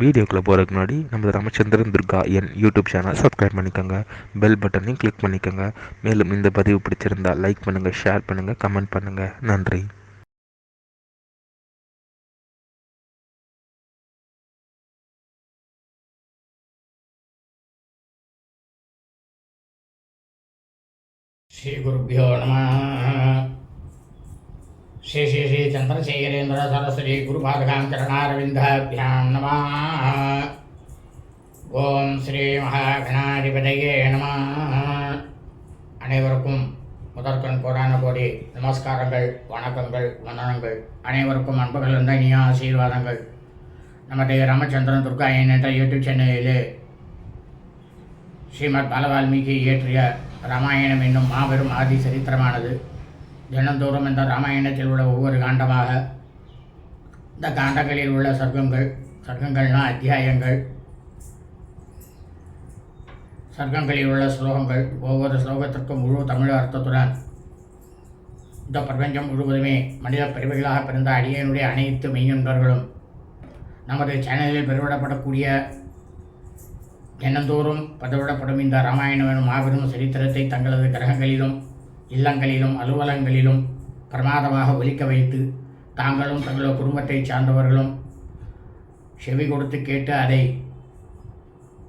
வீடியோக்குள்ளே போகிறதுக்கு முன்னாடி நம்ம ராமச்சந்திரன் துர்கா என் யூடியூப் சேனல் சப்ஸ்கிரைப் பண்ணிக்கோங்க, பெல் பட்டனையும் கிளிக் பண்ணிக்கோங்க. மேலும் இந்த பதிவு பிடிச்சிருந்தால் லைக் பண்ணுங்கள், ஷேர் பண்ணுங்கள், கமெண்ட் பண்ணுங்கள். நன்றி. श्री गुरुभ्यो नमः। श्री श्री श्री चंद्रशेखरेन्द्र सरस्वती गुरुपादकां चरणारविन्दाभ्यां नमः। ओम श्री महागणाधिपतये नमः। அனைவருக்கும் முதற்கண் கோடான கோடி நமஸ்காரங்கள், வணக்கங்கள், வந்தனங்கள். அனைவருக்கும் அன்புகள் வந்த இனிய ஆசீர்வாதங்கள். நமது ராமச்சந்திரன் துர்கா என்ற யூடியூப் சேனலிலே ஸ்ரீமத் பாலவால்மீகி இயற்றிய ராமாயணம் என்னும் மாபெரும் ஆதி சரித்திரமானது தினந்தோறும் இந்த ராமாயணத்தில் உள்ள ஒவ்வொரு காண்டமாக, இந்த காண்டங்களில் உள்ள சர்க்கங்கள்னா அத்தியாயங்கள், சர்க்கங்களில் உள்ள ஸ்லோகங்கள், ஒவ்வொரு ஸ்லோகத்திற்கும் முழு தமிழ் அர்த்தத்துடன் இந்த பிரபஞ்சம் முழுவதுமே மனித பிரிவுகளாக பிறந்த அடியனுடைய அனைத்து மெய்யன்பர்களும் நமது சேனலில் பெருவிடப்படக்கூடிய தினந்தோறும் பதிவிடப்படும் இந்த ராமாயணம் எனும் மாபெரும் சரித்திரத்தை தங்களது கிரகங்களிலும் இல்லங்களிலும் அலுவலகங்களிலும் பிரமாதமாக ஒலிக்க வைத்து தாங்களும் தங்களது குடும்பத்தை சார்ந்தவர்களும் செவி கொடுத்து கேட்டு அதை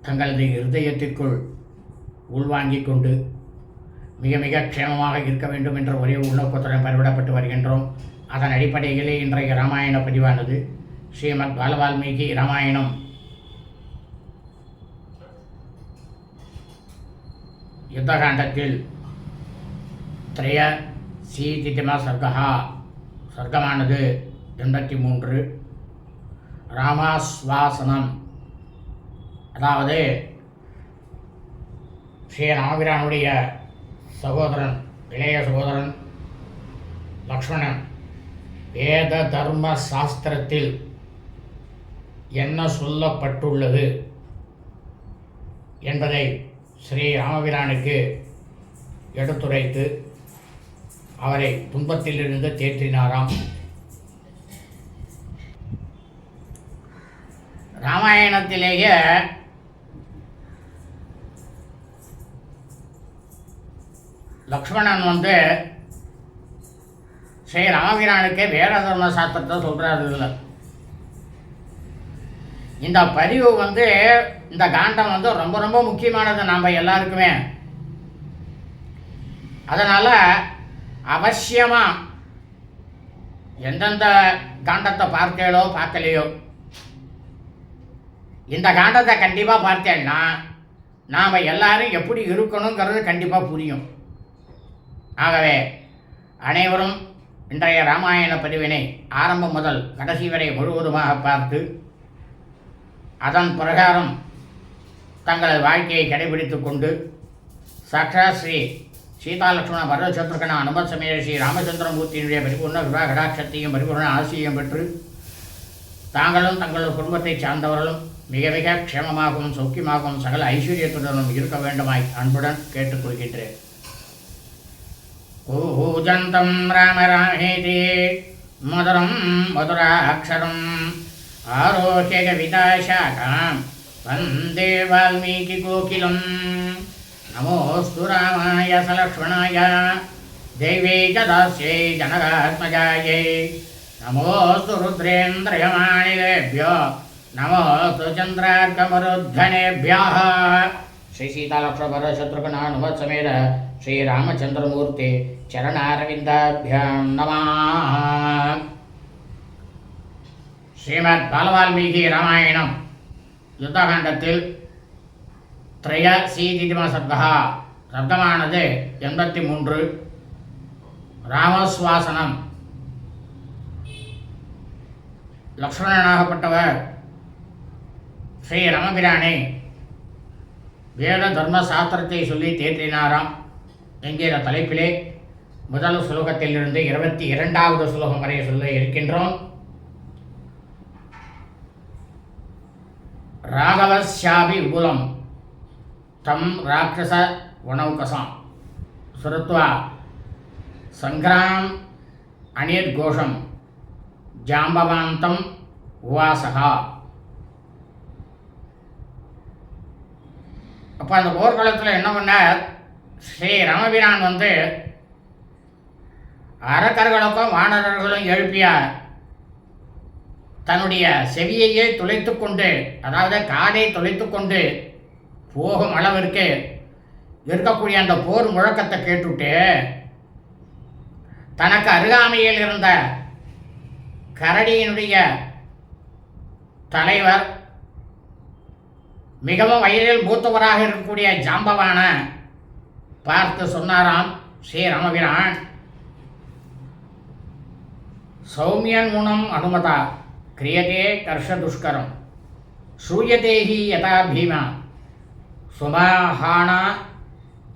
தங்களது இருதயத்திற்குள் உள்வாங்கிக் கொண்டு மிக மிக க்ஷேமமாக இருக்க வேண்டும் என்ற ஒரே உள்நோக்கத்துடன் பதிவிடப்பட்டு வருகின்றோம். அதன் அடிப்படையிலே இன்றைய ராமாயண பதிவானது ஸ்ரீமத் பாலவால்மீகி ராமாயணம் யுத்தகாண்டத்தில் திரய சீதிமா சர்க்கமானது 83. ராமாஸ்வாசனம், அதாவது ஸ்ரீ ராமபிரானுடைய சகோதரன், இளைய சகோதரன் லக்ஷ்மணன் வேத தர்ம சாஸ்திரத்தில் என்ன சொல்லப்பட்டுள்ளது என்பதை ஸ்ரீ ராமபிரானுக்கு எடுத்துரைத்து அவரை துன்பத்திலிருந்து தேற்றினாராம். ராமாயணத்திலேயே லக்ஷ்மணன் ஸ்ரீ ராமபிரானுக்கு வேத தர்ம சாஸ்திரத்தை சொல்கிறாரு. இல்லை, இந்த பதிவு இந்த காண்டம் ரொம்ப ரொம்ப முக்கியமானது நம்ம எல்லாருக்குமே. அதனால் அவசியமாக எந்தெந்த காண்டத்தை பார்த்தேளோ பார்க்கலையோ இந்த காண்டத்தை கண்டிப்பாக பார்த்தேன்னா நாம் எல்லாரும் எப்படி இருக்கணுங்கிறது கண்டிப்பாக புரியும். ஆகவே அனைவரும் இன்றைய ராமாயண பதிவினை ஆரம்பம் முதல் கடைசி வரை முழுவதுமாக பார்த்து அதன் பிரகாரம் தங்களது வாழ்க்கையை கடைபிடித்து கொண்டு சாட்சாத் ஸ்ரீ சீதாலட்சுமண பரத சத்ருகன அனுமத் சமேத ஸ்ரீ ராமச்சந்திரமூர்த்தியினுடைய பரிபூர்ண கிருபா கடாட்சத்தையும் பரிபூர்ண ஆசிரியம் பெற்று தாங்களும் தங்களது குடும்பத்தை சார்ந்தவர்களும் மிக மிக க்ஷேமமாகவும் சௌக்கியமாகவும் சகல ஐஸ்வர்யத்துடனும் இருக்க வேண்டுமாய் அன்புடன் கேட்டுக்கொள்கின்றேன். பூஜந்தம் ராம ராமேதி மதுரம் மதுராட்சரம் ஆரோக்கிய கவிதாசாகாம் வந்தே வால்மீகி கோகிலம். நமோஸ்து ராமாய சலக்ஷ்மணாய தேவை ஜதாஸ்யை ஜனகாத்மஜாயை நமோஸ்து ருத்ரேந்திரயமானிலேभ्यो நமோஸ்து சந்திரார்க்கமருத்தனேभ्यः. ஸ்ரீ சீதாலக்ஷ்மண சத்ருகன அனுமத் சமேத ஸ்ரீ ராமச்சந்திரமூர்த்தி சரணாரவிந்தாभ्यां நமः. ஸ்ரீமத் பாலவால்மீகி ராமாயணம் யுத்தகாண்டத்தில் திரய சீதிமா சர்க்கமானது 83. ராமஸ்வாசனம், லக்ஷ்மணனாகப்பட்டவர் ஸ்ரீ ராமபிரானை வேத தர்ம சாஸ்திரத்தை சொல்லி தேற்றினாராம் என்கிற தலைப்பிலே முதல் ஸ்லோகத்திலிருந்து 22வது ஸ்லோகம் வரை சொல்ல இருக்கின்றோம். ராகவஸ்யாபி விபுலம் தம் ராட்சச வனௌகசாம் சுருத்வா சங்கிராம் அனிர்கோஷம் ஜாம்பவாந்தம் உவாசகா. அப்போ அந்த போர்க்களத்தில் என்ன பண்ணார், ஸ்ரீ ராமபிரான் வந்து அரக்கர்களுக்கும் வானரர்களும் எழுப்பிய தன்னுடைய செவியையே துளைத்து கொண்டு, அதாவது காதை துளைத்து கொண்டு போகும் அளவிற்கு இருக்கக்கூடிய அந்த போர் முழக்கத்தை கேட்டுட்டு தனக்கு அருகாமையில் இருந்த கரடியினுடைய தலைவர், மிகவும் வயதில் மூத்தவராக இருக்கக்கூடிய ஜாம்பவான பார்த்து சொன்னாராம் ஸ்ரீ ராமபிரான், சௌமியன் குணம் அனுமதா கிரியதே கர்ஷ துஷ்கரம் சூயதேஹி யதா பீமா சுமஹானா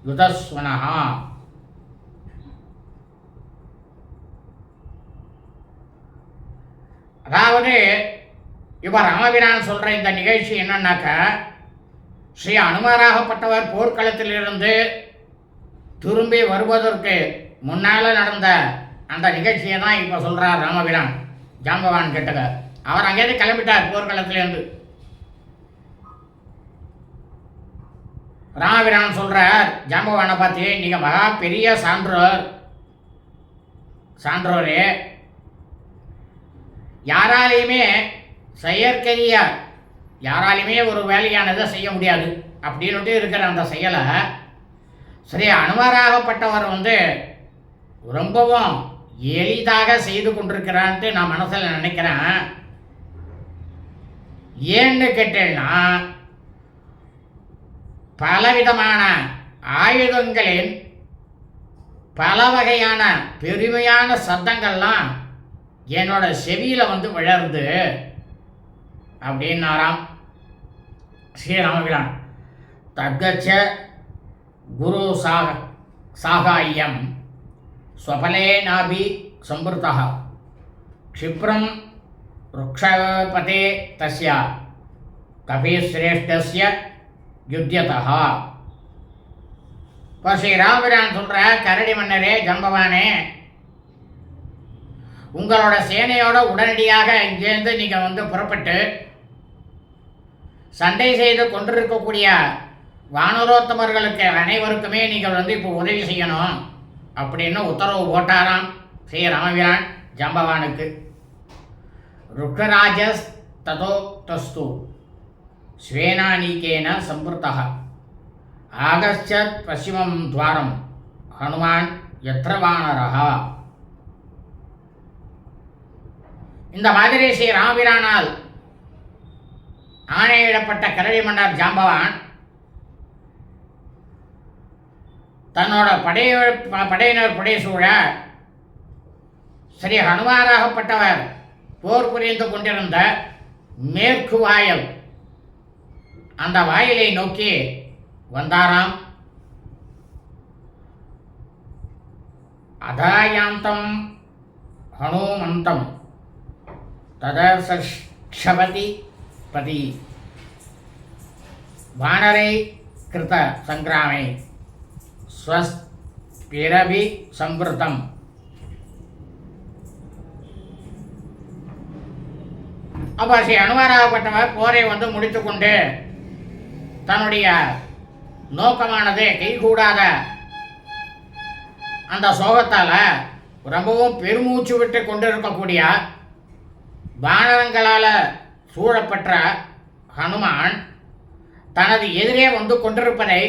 யுதஸ்வனஹா. அதாவது இப்போ ராமபிரான் சொல்கிற இந்த நிகழ்ச்சி என்னன்னாக்கா, ஸ்ரீ அனுமராகப்பட்டவர் போர்க்களத்திலிருந்து திரும்பி வருவதற்கு முன்னால் நடந்த அந்த நிகழ்ச்சியை தான் இப்போ சொல்கிறார் ராமபிரான் ஜாம்பவான் கிட்டக. அவர் அங்கேயிருந்து கிளம்பிட்டார் போர்க்களத்திலேருந்து. ராமபிரான் சொல்கிறார் ஜாம்பவானை பார்த்து, நீங்கள் மகா பெரிய சான்றோரே, யாராலையுமே செயற்கரிய யாராலையுமே ஒரு வேலையானதை செய்ய முடியாது அப்படின்ட்டு இருக்கிற அந்த செயலை ஸ்ரீ அனுமராகப்பட்டவர் வந்து ரொம்பவும் எளிதாக செய்து கொண்டிருக்கிறான்ட்டு நான் மனசில் நினைக்கிறேன். ஏன்னு கேட்டேன்னா, பலவிதமான ஆயுதங்களின் பல வகையான பெருமையான சத்தங்கள்லாம் என்னோட செவியில் வந்து விழருது அப்படின்னாராம் ஸ்ரீராமபிரான். தத்கச்ச குரு சாகாயம் ஸ்வபலேனாபி சம்பிருதா க்ஷிப்ரம் ருக்ஷபதே தஸ்ய கபிஸ்ரேஷ்டஸ்ய யுத்தியதா. இப்போ ஸ்ரீராமபிரான் சொல்கிற, கரடி மன்னரே, ஜம்பவானே, உங்களோட சேனையோட உடனடியாக இங்கேருந்து நீங்கள் வந்து புறப்பட்டு சண்டை செய்து கொண்டிருக்கக்கூடிய வானரோத்தமர்களுக்கு அனைவருக்குமே நீங்கள் வந்து இப்போ உதவி செய்யணும் அப்படின்னு உத்தரவு போட்டாராம் ஸ்ரீ ராமபிரான் ஜம்பவானுக்கு. ருக்கராஜஸ் ததோ தஸ்து ஸ்வேனானீகேன சம்பிருத்தா ஆகச்சத் பசிமம் துவாரம் ஹனுமான் யத்ர வானரஹா. இந்த மாதிரி ஸ்ரீ ராமபிரானால் ஆணையிடப்பட்ட கரடி மன்னர் ஜாம்பவான் தன்னோட படையினர் புடைசூழ ஸ்ரீ ஹனுமாராகப்பட்டவர் போர் புரிந்து கொண்டிருந்த மேற்கு வாயில், அந்த வாயிலை நோக்கி வந்தாராம். அதாயாந்தம் ஹனுமந்தம் ததர்ஷபதி பதி வானரை கிருத சங்கிராமே ஸ்வஸ்பிரபி சம்பிருத்தம். அப்போ ஸ்ரீ அனுமாராகப்பட்டவர் போரை வந்து முடித்து கொண்டு தன்னுடைய நோக்கமானது கைகூடாத அந்த சோகத்தால் ரொம்பவும் பெருமூச்சு விட்டு கொண்டு இருக்கக்கூடிய வானரங்களால் சூழப்பட்ட ஹனுமான் தனது எதிரே வந்து கொண்டிருப்பதை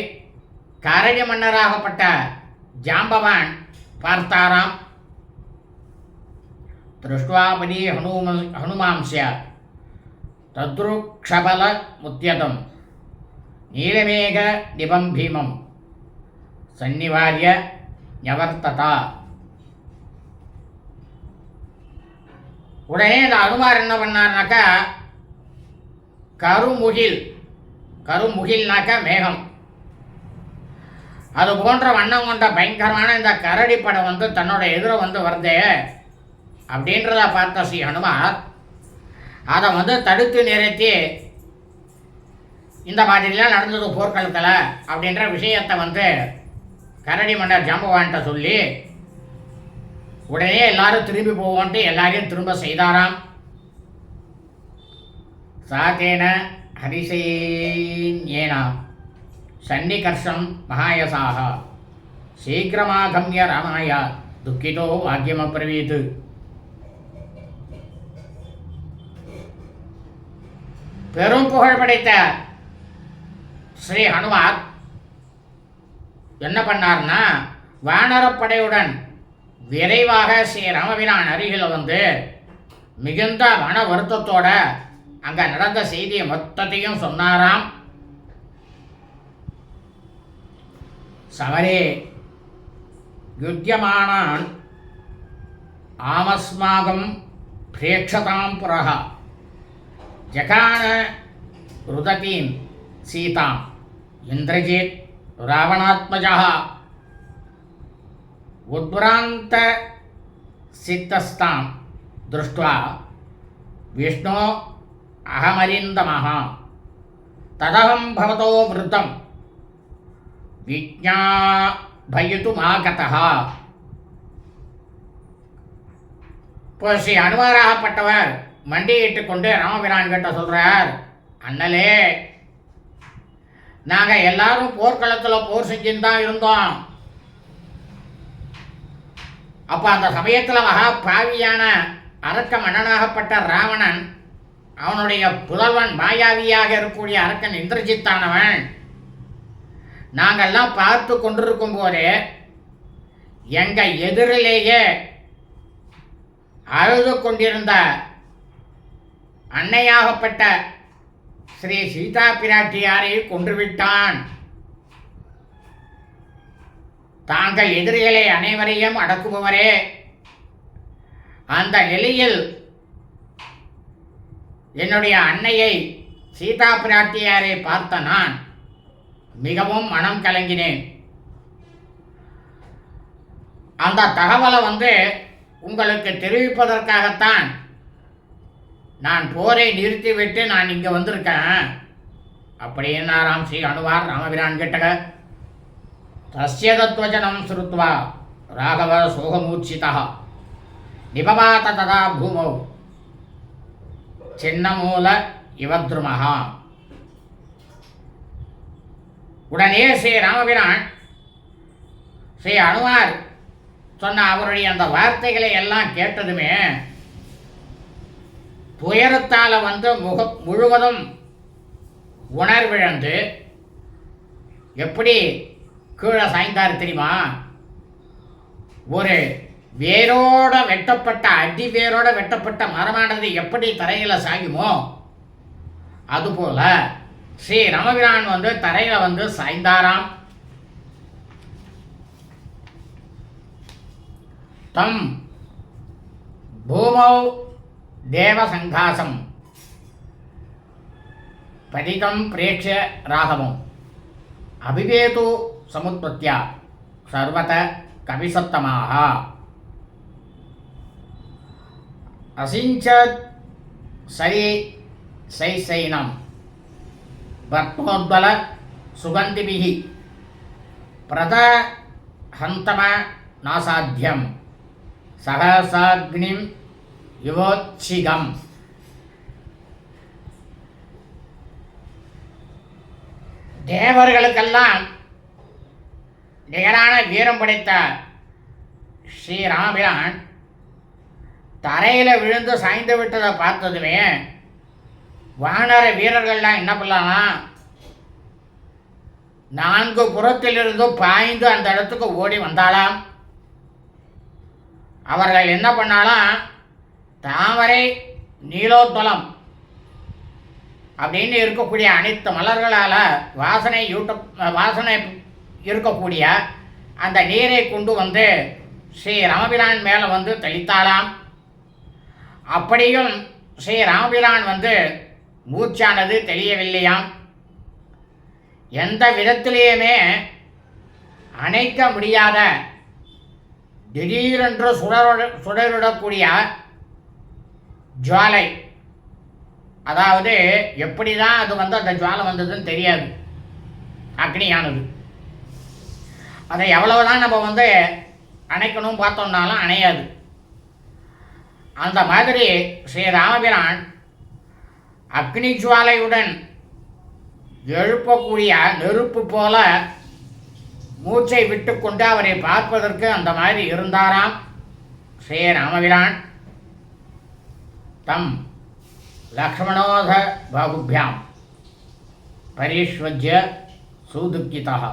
கரடி மன்னராகப்பட்ட ஜாம்பவான் பார்த்தாராம். திருஷ்டுவாபதி ஹனுமாம்ஸ்ய தத்ருக்ஷபல முத்தியதம் நீலமேக நிபம் பீமம் சன்னிவாரிய ஞவர்த்ததா. உடனே இந்த அனுமார் என்ன பண்ணார்னாக்கா, கருமுகில்னாக்கா மேகம், அது போன்ற வண்ணம் கொண்ட பயங்கரமான இந்த கரடி படம் வந்து தன்னோட எதிர வந்து வருதே அப்படின்றத பார்த்த ஸ்ரீ ஹனுமார் அதை வந்து தடுத்து நிறுத்தி, இந்த மாதிரிலாம் நடந்தது போர்க்களத்தில் அப்படின்ற விஷயத்தை வந்து கரடி மன்னர் ஜாம்பவான்கிட்ட சொல்லி உடனே எல்லாரும் திரும்பி போவோன்ட்டு எல்லாரையும் திரும்ப செய்தாராம். சாத்தேன ஹரிசேனா சன்னிகர்ஷம் மகாயசாக சீக்கிரமாகம்ய ராமாய துக்கிதோ வாக்கியமப்ரவீத். பெரும் புகழ் படைத்த ஸ்ரீ ஹனுமார் என்ன பண்ணார்னா, வானரப்படையுடன் விரைவாக ஸ்ரீ ராமபிரான் அருகில் வந்து மிகுந்த மன வருத்தத்தோட அங்கே நடந்த செய்தியை மொத்தத்தையும் சொன்னாராம். சவரே யுத்தியமானான் ஆமஸ்மாகம் பிரேட்சதாம் புரஹ ஜகான ருததீம் சீதாம் இந்திரஜித் ராவணாத்மஜः உத்ராந்த சித்தஸ்தாம் திருஷ்ட்வா விஷ்ணோ அகமரிந்தமः ததகம் பவதோ விருத்தம் விஜ்ஞாபயிதுமாகதः. இப்போ ஸ்ரீ அனுமாராகப்பட்டவர் மண்டியிட்டு கொண்டு ராமபிரான் கிட்ட சொல்றார், அண்ணலே, நாங்கள் எல்லாரும் போர்க்களத்தில் போர் செஞ்சுன்னு தான் இருந்தோம். அப்போ அந்த சமயத்தில் மகா பாவியான அரக்க மன்னனாகப்பட்ட ராவணன், அவனுடைய புதல்வன் மாயாவியாக இருக்கக்கூடிய அரக்கன் இந்திரஜித்தானவன், நாங்கள்லாம் பார்த்து கொண்டிருக்கும் போதே எங்கள் எதிரிலேயே அழுது கொண்டிருந்த அன்னையாகப்பட்ட ஸ்ரீ சீதா பிராட்டியாரை கொன்றுவிட்டான். தாங்கள் எதிரிகளை அனைவரையும் அடக்குபவரே, அந்த நிலையில் என்னுடைய அன்னையை சீதா பிராட்டியாரை பார்த்த நான் மிகவும் மனம் கலங்கினேன். அந்த தகவலை உங்களுக்கு தெரிவிப்பதற்காகத்தான் நான் போரை நிறுத்திவிட்டு நான் இங்கே வந்திருக்கேன் அப்படின்னாராம் ஸ்ரீ அனுமார் ராமபிரான் கிட்டக. தஸ்ய தத்வச்சனம் ஸ்ருத்வா ராகவ சோகமூர்ச்சிதா நிபபாத ததா பூமௌ சின்னமூல இவத்ருமஹா. உடனே ஸ்ரீ ராமபிரான் ஸ்ரீ அனுமார் சொன்ன அவருடைய அந்த வார்த்தைகளை எல்லாம் கேட்டதுமே துயரத்தால் முழுவதும் உணர்விழந்து எப்படி கீழே சாய்ந்தார் தெரியுமா? ஒரு வேரோட வெட்டப்பட்ட அடி வேரோட வெட்டப்பட்ட மரமானது எப்படி தரையில் சாயுமோ அதுபோல ஸ்ரீ ராமபிரான் தரையில் சாய்ந்தாராம். தம் பூமௌ தேவசங்காசம் பதிதம் பிரேக்ஷ ராகவம் அபிவேது சமுத்பத்யா சர்வத கவிசத்தமாக அசிஞ்சத் சரி சைசைனம் பத்மோத்பல சுகந்திபிஹி பிரதஹந்தம நாசாத்தியம் சகசாக்னிம் யுவோச்சிகம். தேவர்களுக்கெல்லாம் நிகரான வீரம் படைத்த ஸ்ரீ ராமபிரான் தரையில் விழுந்து சாய்ந்து விட்டதை பார்த்ததுமே வானர வீரர்கள்லாம் என்ன பண்ணலாம், 4 புறத்திலிருந்து பாய்ந்து அந்த இடத்துக்கு ஓடி வந்தாலாம். அவர்கள் என்ன பண்ணாலாம், தாமரை நீலோத்பலம் அப்படின்னு இருக்கக்கூடிய அனைத்து மலர்களால் வாசனை இருக்கக்கூடிய அந்த நீரை கொண்டு ஸ்ரீ ராமபிரான் மேலே தெளித்தாலாம். அப்படியும் ஸ்ரீ ராமபிரான் மூச்சானது தெளியவில்லையாம். எந்த விதத்திலேயுமே அணைக்க முடியாத திடீரென்று சுடரிடக்கூடிய ஜுவாலை, அதாவது எப்படி தான் அது அந்த ஜுவாலை வந்ததுன்னு தெரியாது, அக்னியானது. அதை எவ்வளவுதான் நம்ம அணைக்கணும் பார்த்தோம்னாலும் அணையாது. அந்த மாதிரி ஸ்ரீ ராமபிரான் அக்னி ஜுவாலையுடன் எழுப்பக்கூடிய நெருப்பு போல மூச்சை விட்டுக்கொண்டு அவரை பார்ப்பதற்கு அந்த மாதிரி இருந்தாராம் ஸ்ரீ ராமபிரான். தம் லக்ஷ்மணோத பாகுபியாம் பரிஷ்வஜ்ய சூதுக்கிதः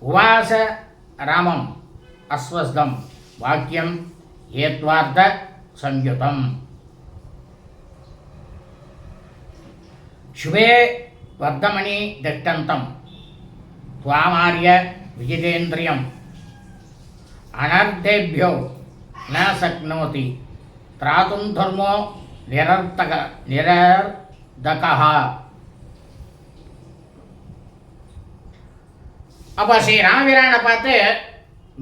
உவாச ராமம் அஸ்வஸ்தம் வாக்கியம் ஏத்வார்த்த சம்யுதம். शुभे वर्धमणि दृष्टन्तं त्वामार्य विजितेन्द्रियम् अनर्थेभ्यो न शक्नोति त्रातुं धर्मो निरर्धकः. அப்போ ஸ்ரீ ராமபிரானை பார்த்து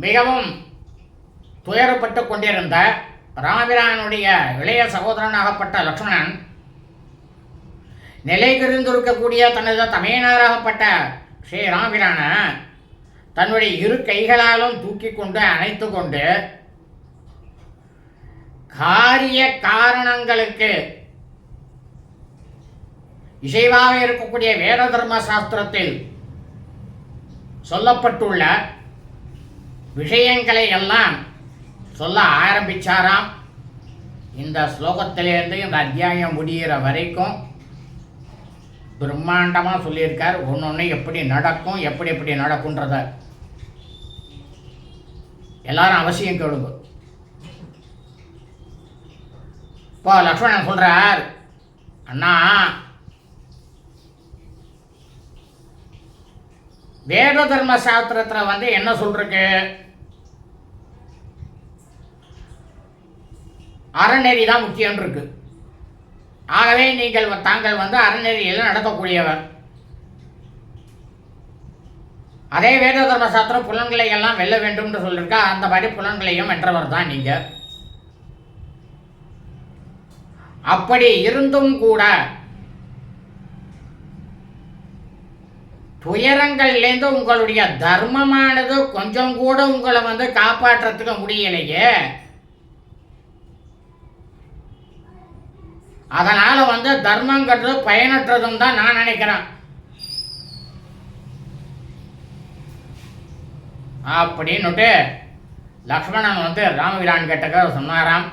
மிகவும் துயரப்பட்டு கொண்டிருந்த ராமபிரானுடைய இளைய சகோதரனாகப்பட்ட லக்ஷ்மணன் நிலை தெரிந்திருக்கக்கூடிய தனது தமையனாராகப்பட்ட ஸ்ரீ ராமபிரான தன்னுடைய இரு கைகளாலும் தூக்கி கொண்டு அணைத்து கொண்டு காரிய காரணங்களுக்கு இசைவாக இருக்கக்கூடிய வேத தர்ம சாஸ்திரத்தில் சொல்லப்பட்டுள்ள விஷயங்களை எல்லாம் சொல்ல ஆரம்பிச்சாராம். இந்த ஸ்லோகத்திலேருந்து இந்த அத்தியாயம் முடிகிற வரைக்கும் பிரம்மாண்டமாக சொல்லியிருக்கார். ஒன்று எப்படி நடக்கும், எப்படி எப்படி நடக்கும்ன்றத எல்லாரும் அவசியம் கேளுங்க. இப்போ லக்ஷ்மணன் சொல்றார், அண்ணா வேத தர்ம சாஸ்திரத்தில் என்ன சொல்றக்கு, அறநெறி தான் முக்கியம் இருக்கு. ஆகவே தாங்கள் அறநெறியில் நடக்கக்கூடியவர். அதே வேத தர்ம சாஸ்திரம் புலன்களை எல்லாம் வெல்ல வேண்டும் என்று சொல்லியிருக்கா, அந்த மாதிரி புலன்களையும் வென்றவர் தான் நீங்க. அப்படி இருந்தும் கூட துயரங்கள்லேருந்து உங்களுடைய தர்மமானது கொஞ்சம் கூட உங்களை காப்பாற்றத்துக்க முடியலையே. அதனால தர்மங்கிறது பயனற்றதும் தான் நான் நினைக்கிறேன். அப்படின்னுட்டு லக்ஷ்மணன் ராமபிரான் கிட்ட சொன்னாராம்,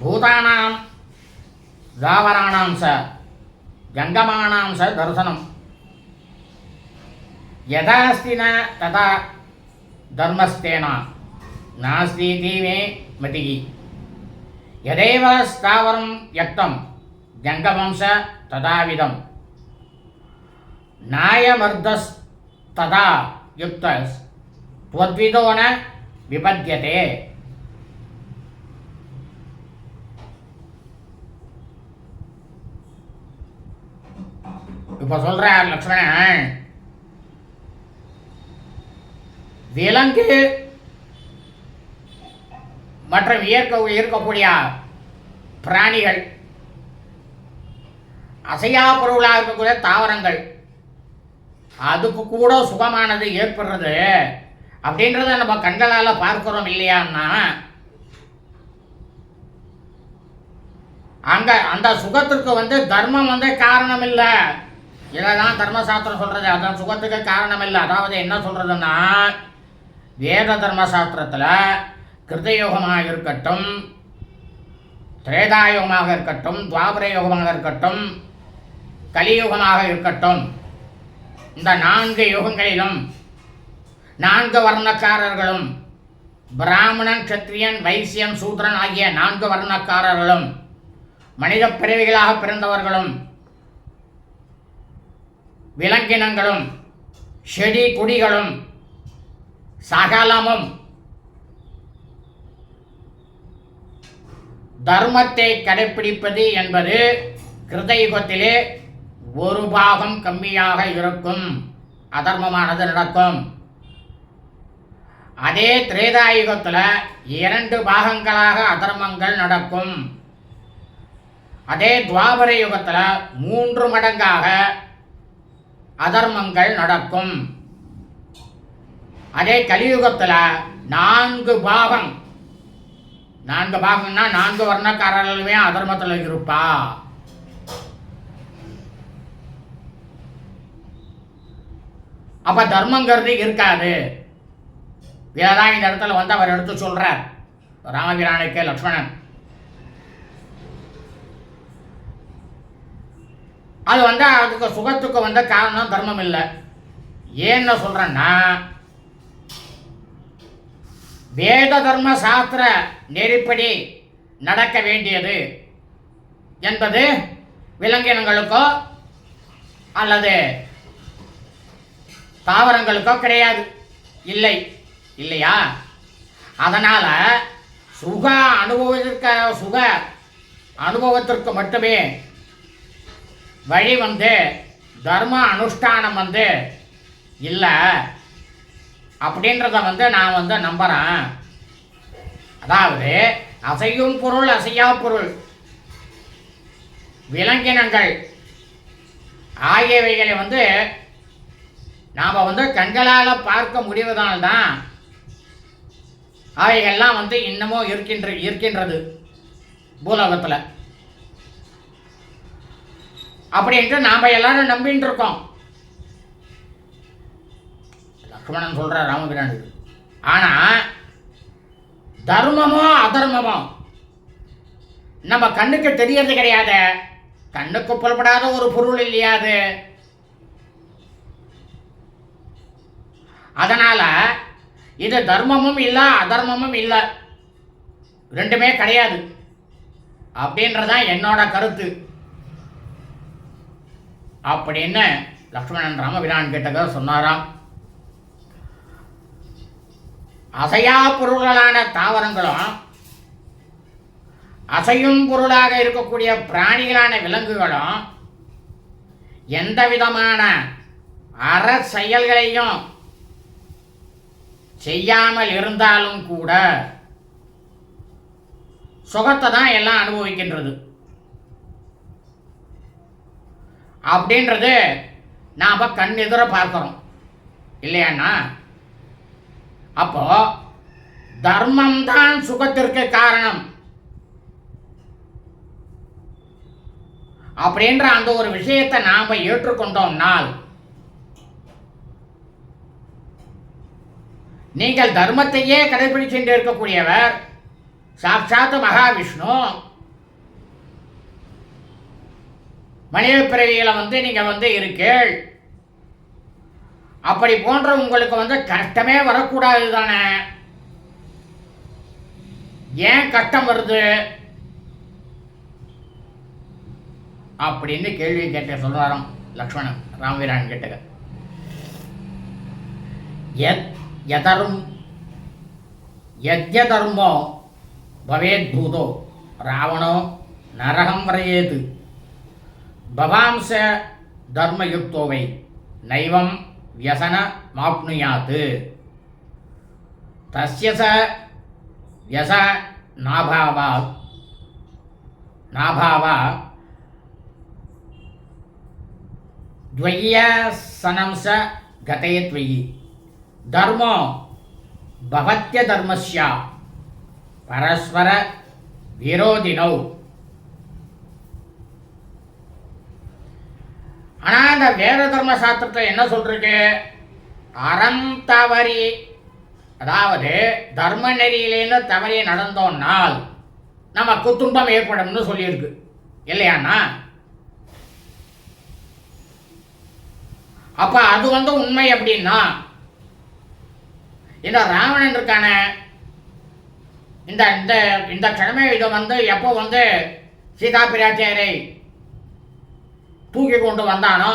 பூதானாம் தாவராணாம் ச ஜங்கமானாம் ச தர்சனம் யதாஸ்தி ந ததா தர்மஸ்தேனா நாஸ்தி மே மதிகி யதேவ ஸ்தாவரம் யக்தம் ஜங்கமம் ச ததாவிதம் நாயமர்தஸ் ததா யுக்தஸ் த்வத்விதோ ந விபத்யதே. இப்போ சொல்றார் லக்ஷ்மணன், விலங்கு மற்றும் இருக்கக்கூடிய பிராணிகள், அசையா பொருளாக இருக்கக்கூடிய தாவரங்கள், அதுக்கு கூட சுகமானது ஏற்படுறது அப்படின்றத நம்ம கண்களால் பார்க்கிறோம் இல்லையான்னா, அங்க அந்த சுகத்திற்கு தர்மம் காரணம் இல்லை. இதான் தர்மசாஸ்திரம் சொல்றது, அதான் சுகத்துக்கு காரணம் இல்லை. அதாவது என்ன சொல்றதுன்னா, வேத தர்மசாஸ்திரத்தில் கிருதயோகமாக இருக்கட்டும், திரேதாயுகமாக இருக்கட்டும், துவாபர யுகமாக இருக்கட்டும், கலியுகமாக இருக்கட்டும், இந்த 4 யுகங்களிலும் 4 வர்ணக்காரர்களும், பிராமணன், க்ஷத்ரியன், வைசியன், சூத்ரன் ஆகிய 4 வர்ணக்காரர்களும், மனித பிறவிகளாக பிறந்தவர்களும், விலங்கினங்களும், செடி கொடிகளும், சகலமும் தர்மத்தை கடைப்பிடிப்பது என்பது கிருதயுகத்திலே ஒரு பாகம் கம்மியாக இருக்கும், அதர்மமானது நடக்கும். அதே திரேதாயுகத்தில் 2 பாகங்களாக அதர்மங்கள் நடக்கும். அதே துவாபர யுகத்தில் 3 மடங்காக அதர்மங்கள் நடக்கும். அதே கலியுகத்தில் 4 பாகம், 4 பாகம்னா 4 வர்ணக்காரர்களுமே அதர்மத்தில் இருப்பா. அப்போ தர்மங்கிறது இருக்காது. இதான் இந்த இடத்துல வந்து அவர் எடுத்து சொல்கிறார் ராமபிரானுக்கு லக்ஷ்மணன். அது வந்து அதுக்கு சுகத்துக்கு வந்த காரணம் தர்மம் இல்லை. ஏன்னு சொல்கிறேன்னா, வேத தர்ம சாஸ்திர நெறிப்படி நடக்க வேண்டியது என்பது விலங்கினங்களுக்கோ அல்லது தாவரங்களுக்கோ கிடையாது, இல்லை இல்லையா? அதனால் சுக அனுபவத்திற்கு மட்டுமே வழி வந்து தர்ம அனுஷ்டானம் வந்து இல்லை அப்படின்றத வந்து நான் வந்து நம்புகிறேன். அதாவது அசையும் பொருள் அசையா பொருள் விலங்கினங்கள் ஆகியவைகளை வந்து நாம் வந்து கண்களால் பார்க்க முடிவதால்தான் அவைகள்லாம் வந்து இன்னமும் இருக்கின்றது பூலோகத்தில் அப்படின்ட்டு நாம் எல்லாரும் நம்பின்னு இருக்கோம். லக்ஷ்மணன் சொல்கிற ராமபிரான். ஆனால் தர்மமோ அதர்மமோ நம்ம கண்ணுக்கு தெரியறது கிடையாது. கண்ணுக்கு புலப்படாத ஒரு பொருள் இல்லையாது. அதனால் இது தர்மமும் இல்லை அதர்மமும் இல்லை, ரெண்டுமே கிடையாது அப்படின்றதான் என்னோட கருத்து அப்படின்னு லக்ஷ்மணன் ராமபிரான் கிட்ட சொன்னாராம். அசையா பொருள்களான தாவரங்களும் அசையும் பொருளாக இருக்கக்கூடிய பிராணிகளான விலங்குகளும் எந்த விதமான அற செயல்களையும் செய்யாமல் இருந்தாலும் கூட சுகத்தை தான் எல்லாம் அனுபவிக்கின்றது அப்படின்றது நாம் கண் எதிர பார்க்கிறோம் இல்லையாண்ணா? அப்போ தர்மம் தான் சுகத்திற்கு காரணம் அப்படின்ற அந்த ஒரு விஷயத்தை நாம் ஏற்றுக்கொண்டோம்னால் நீங்கள் தர்மத்தையே கடைபிடிச்சுட்டு இருக்கக்கூடியவர் சாட்சாத் மகாவிஷ்ணு. மனித பிறவியில் வந்து நீங்கள் வந்து இருக்கீள். அப்படி போன்ற உங்களுக்கு வந்து கஷ்டமே வரக்கூடாது தானே? ஏன் கஷ்டம் வருது அப்படின்னு கேள்வி கேட்ட சொல்றாராம் லக்ஷ்மணன் ராமபிரான் கேட்டக. யத்யதர்மோ பவேத்பூதோ ராவணோ நரகம் வரயேது பவாம்ச தர்மயுக்தோவை நைவம் வியசன மாப்னுயாத் தஸ்ய ச வியச நாபாவா द्वय्यसनं स गते त्वयि धर्मो भवत्य धर्मस्य परस्पर विरोधिनौ. ஆனால் அந்த வேத தர்ம சாஸ்திரத்தை என்ன சொல்றீங்க? அறம் தவறி, அதாவது தர்ம நெறியிலேருந்து தவறி நடந்தோம்னால் நமக்கு துன்பம் ஏற்படும்னு சொல்லியிருக்கு இல்லையாண்ணா? அப்ப அது வந்து உண்மை அப்படின்னா இந்த ராவணன் இருக்கான இந்த இந்த இந்த கிழமை இதை வந்து எப்போ வந்து சீதா பிராட்டியாரை தூக்கி கொண்டு வந்தானோ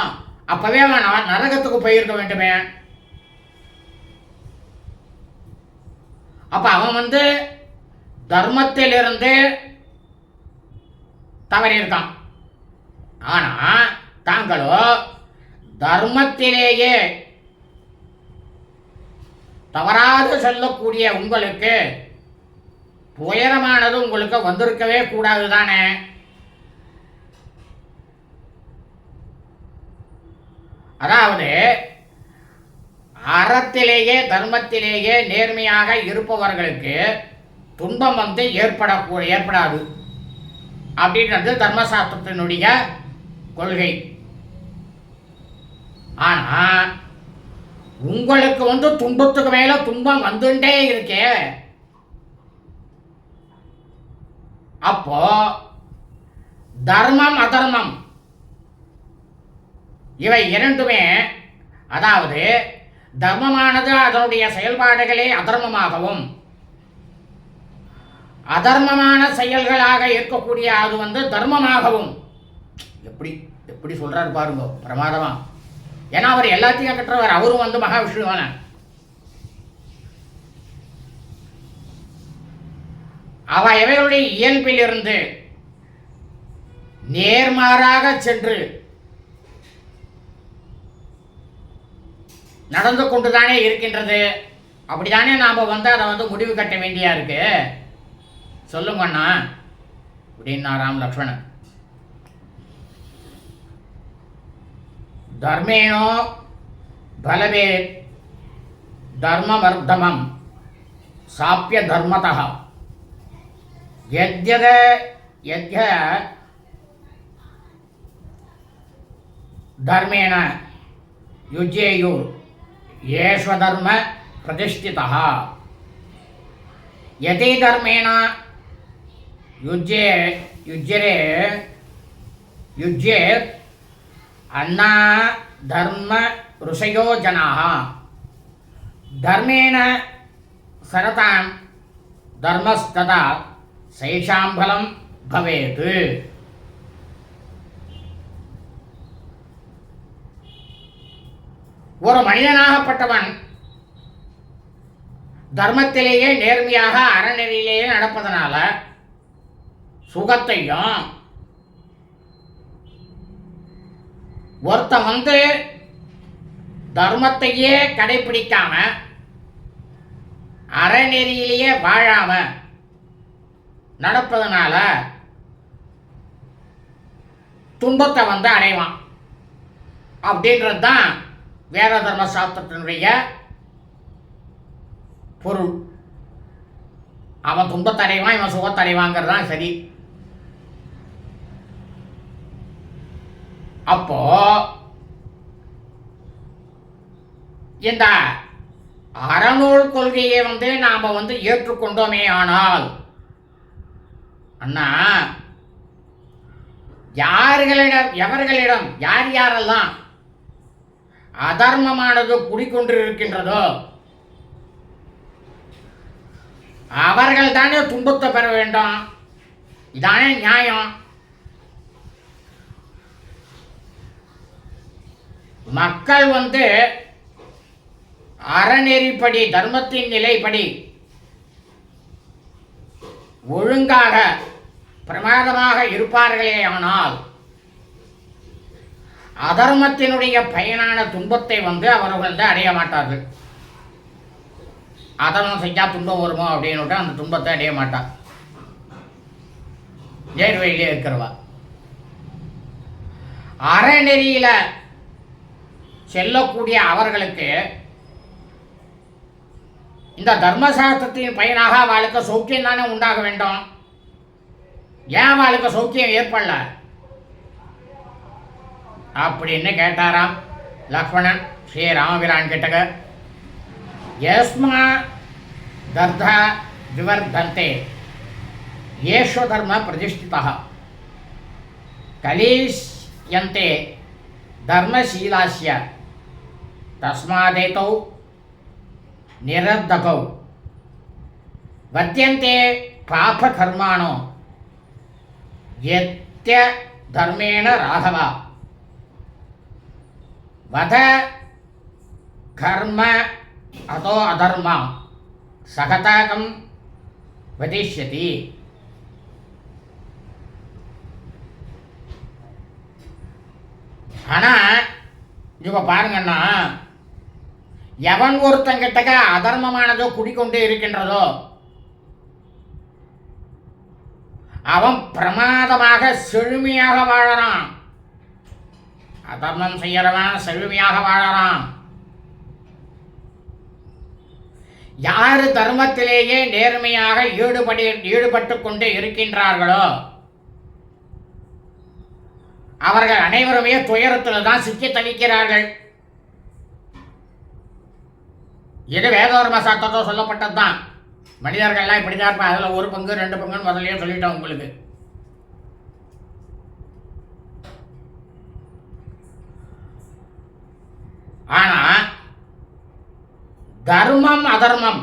அப்பவே அவன் நரகத்துக்கு போயிருக்க வேண்டுமே. அப்ப அவன் வந்து தர்மத்திலிருந்து தவறி இருக்கான். ஆனா தாங்களோ தர்மத்திலேயே தவறாக சொல்லக்கூடிய உங்களுக்கு துயரமானது உங்களுக்கு வந்திருக்கவே கூடாது தானே? அதாவது அறத்திலேயே தர்மத்திலேயே நேர்மையாக இருப்பவர்களுக்கு துன்பம் வந்து ஏற்படாது அப்படின்றது தர்மசாஸ்திரத்தினுடைய கொள்கை. ஆனால் உங்களுக்கு துன்பத்துக்கு மேல துன்பம் வந்துட்டே இருக்கே. அப்போ தர்மம் அதர்மம் இவை இரண்டுமே, அதாவது தர்மமானது அதனுடைய செயல்பாடுகளே அதர்மமாகவும், அதர்மமான செயல்களாக இருக்கக்கூடிய அது தர்மமாகவும், எப்படி எப்படி சொல்றாரு பாருங்க, பிரமாதமா. ஏன்னா அவர் எல்லாத்தையும் கற்றவர், அவரும் மகாவிஷ்ணுவான. அவ எவைகளுடைய இயல்பிலிருந்து நேர்மாறாக சென்று நடந்து கொண்டுதானே இருக்கின்றது. அப்படித்தானே நாம் அதை முடிவு கட்ட வேண்டியா இருக்கு. சொல்லுங்கண்ணா அப்படின்னாராம் லக்ஷ்மணன். தர்மேனோ பலவே தர்மவர்தமம் சாப்பிய தர்மதः யத்யத யத்ய தர்மேண யுஜ்யேயுர் ஏஷ்வதர்ம பிரதிஷ்டிதः யதி தர்மேண யுஜ்யரே யுஜ்யேத் அன்னா தர்ம ருஷயோ ஜனாः தர்மேண சரதாம் தர்மஸ்ததா சைஷாம் பலம் பவேத். ஒரு மனிதனாகப்பட்டவன் தர்மத்திலேயே நேர்மையாக அறநெறியிலேயே நடப்பதனால சுகத்தையும், ஒருத்தன் தர்மத்தையே கடைபிடிக்காம அறநெறியிலேயே வாழாம நடப்பதனால துன்பத்தை அடைவான். அப்படின்றது தான் வேத தர்ம சாஸ்திரத்தினுடைய பொருள். அவன் துன்பத்தை அடைவான், இவன் சுகத்தை அடைவாங்கிறது தான் சரி. அப்போ இந்த அறநூல் கொள்கையை நாம ஏற்றுக்கொண்டோமே ஆனால் அண்ணா, எவர்களிடம் யார் யாரெல்லாம் அதர்மமானது குடிக்கொண்டிருக்கின்றதோ அவர்கள் தானே துன்பத்தை பெற வேண்டும். இதானே நியாயம். மக்கள் அறநெறிப்படி, தர்மத்தின் நிலைப்படி ஒழுங்காக பிரமாதமாக இருப்பார்களே ஆனால் அதர்மத்தினுடைய பயனான துன்பத்தை அவர்கள் அடைய மாட்டார்கள். அதர்மம் செஞ்சா துன்பம் வருமோ அப்படின்னு அந்த துன்பத்தை அடைய மாட்டார். நேர்வழியிலே இருக்கிறவா அறநெறியில செல்லக்கூடிய அவர்களுக்கு இந்த தர்மசாஸ்திரத்தின் பயனாக அவளுக்கு சௌக்கியம் தானே உண்டாக வேண்டும். ஏன் அவளுக்கு சௌக்கியம் ஏற்படல அப்படின்னு கேட்டாராம் லக்ஷ்மணன் ஸ்ரீ ராமபிரான் கிட்டக. யஸ்மா தர்தா விவர்தந்தே ஏஷ்வதர்ம பிரதிஷ்டிதः கலீஷ்யந்தே தர்மசீலாஸ்ய தஸ்மாதேதௌ நிரர்தகௌ வத்யந்தே பாபகர்மாணோ யத்ய தர்மேண ராகவா வத கர்ம அதோ அதர்மா சகதாகம் வதிஷ்யதி. ஆனா இப்ப பாருங்கன்னா, எவன் ஒருத்தங்கிட்ட அதர்மமானதோ குடிக்கொண்டு இருக்கின்றதோ அவன் பிரமாதமாக செழுமையாக வாழறான். அதர்மம் செய்யறவன் செழுமையாக வாழறான். யாரு தர்மத்திலேயே நேர்மையாக ஈடுபட்டு கொண்டு இருக்கின்றார்களோ அவர்கள் அனைவருமே துயரத்தில் தான் சிக்கி தவிக்கிறார்கள். இது வேதவர்ம சாஸ்திரத்தோ சொல்லப்பட்டது தான். மனிதர்கள்லாம் இப்படி தான் இருப்பாங்க. அதில் 1 பங்கு 2 பங்குன்னு முதல்லயே சொல்லிட்டோம் உங்களுக்கு. ஆனா தர்மம் அதர்மம்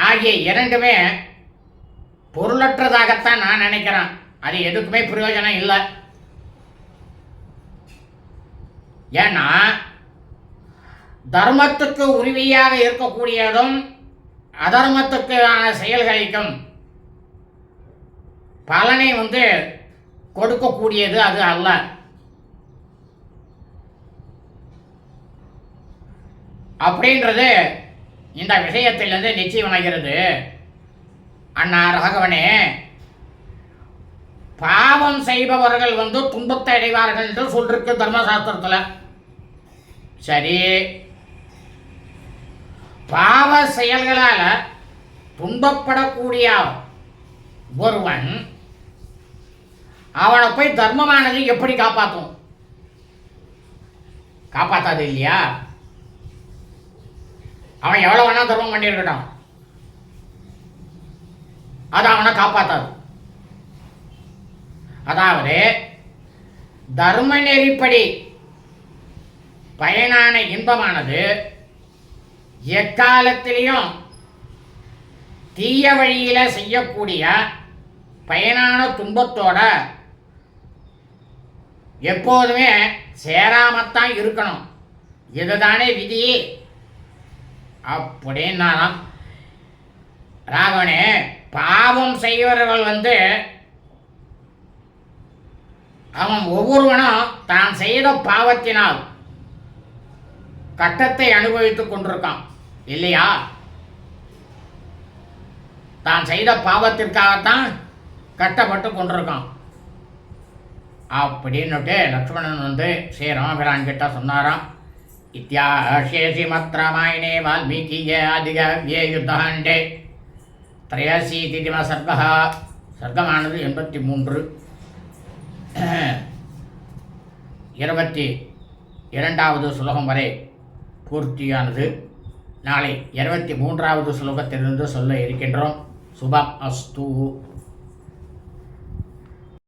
ஆகிய இரண்டுமே பொருளற்றதாகத்தான் நான் நினைக்கிறேன். அது எதுக்குமே பிரயோஜனம் இல்லை. ஏன்னா தர்மத்துக்கு உரிமையாக இருக்கக்கூடியதும் அதர்மத்துக்கான செயல்களுக்கும் பலனை கொடுக்கக்கூடியது அது அல்ல. அப்படின்றது இந்த விஷயத்திலிருந்து நிச்சயமாகிறது. அண்ணா ராகவனே, பாவம் செய்பவர்கள் துன்பத்தை அடைவார்கள் என்று சொல்லிருக்கு தர்மசாஸ்திரத்தில். சரி, பாவ செயல்களால் துன்பப்படக்கூடிய ஒருவன் அவனை போய் தர்மமானது எப்படி காப்பாற்றும்? காப்பாற்றாது இல்லையா? அவன் எவ்வளோ வேணா தர்மம் பண்ணியிருக்கட்டும், அது அவனை காப்பாற்றாது. அதாவது தர்ம நெறிப்படி பயனான இன்பமானது எக்காலத்திலையும் தீய வழியில செய்யக்கூடிய பயனான துன்பத்தோட எப்போதுமே சேராமத்தான் இருக்கணும். இதுதானே விதி அப்படின்னா ராகவனே, பாவம் செய்வர்கள் அவன் ஒவ்வொருவனும் தான் செய்த பாவத்தினால் கட்டத்தை அனுபவித்துக் கொண்டிருக்கான் இல்லையா? தான் செய்த பாவத்திற்காகத்தான் கட்டப்பட்டு கொண்டிருக்கான் அப்படின்னுட்டு லக்ஷ்மணன் ஸ்ரீராமபிரான் கிட்ட சொன்னாராம். இத்தியாசேசி மத்ராமாயணே வால்மீகியே ஆதிகாவ்யே யுத்தாண்டே திரையசீதிம சர்க்கா. சர்க்கமானது 83. 22வது ஸ்லோகம் வரை பூர்த்தியானது. நாளை 23வது ஸ்லோகத்திலிருந்து சொல்ல இருக்கின்றோம். சுபம் அஸ்து.